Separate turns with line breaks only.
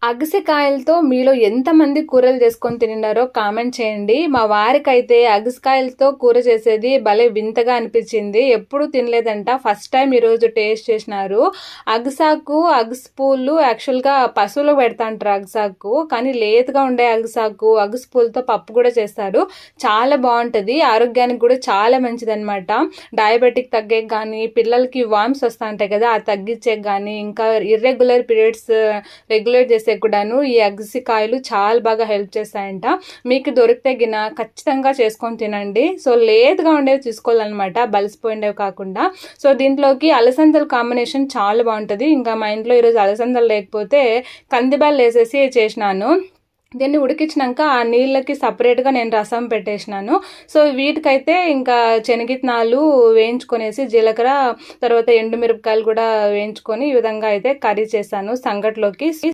అగసెకాయలతో మీలో ఎంతమంది కూరలు చేసుకొని తిన్నారో కామెంట్ చేయండి. మా వారికైతే అగసకాయలతో కూర చేసేది భలే వింతగా అనిపించింది. ఎప్పుడు తినలేదంట. ఫస్ట్ టైం ఈరోజు టేస్ట్ చేసినారు. అగసాకు, అగసపూలు యాక్చువల్గా పశువులకు పెడతాంటారు అగసాకు, కానీ లేతగా ఉండే అగసాకు, అగసపూలతో పప్పు కూడా చేస్తారు. చాలా బాగుంటుంది. ఆరోగ్యానికి కూడా చాలా మంచిదన్నమాట. డయాబెటిక్ తగ్గే కానీ, పిల్లలకి వామ్స్ వస్తూ ఉంటాయి కదా, అది తగ్గించే కానీ, ఇంకా ఇర్రెగ్యులర్ పీరియడ్స్ రెగ్యులేట్ చేసే కూడాను ఈ అగసికాయలు చాలా బాగా హెల్ప్ చేస్తాయంట. మీకు దొరికితే గిన ఖచ్చితంగా చేసుకొని తినండి. సో లేతగా ఉండేవి తీసుకోవాలన్నమాట, బలిసిపోయిండేవి కాకుండా. సో దీంట్లోకి అలసందల కాంబినేషన్ చాలా బాగుంటుంది. ఇంకా మా ఇంట్లో ఈరోజు అలసందలు లేకపోతే కందిబ్యాళ్ళు వేసేసి చేసినాను. దీన్ని ఉడికించినాక ఆ నీళ్ళకి సపరేట్గా నేను రసం పెట్టేసినాను. సో వీటికైతే ఇంకా శనగిత్తనాలు వేయించుకొనేసి, జీలకర్ర, తర్వాత ఎండుమిరపకాయలు కూడా వేయించుకొని ఈ విధంగా అయితే కర్రీ చేశాను సంగట్లోకి.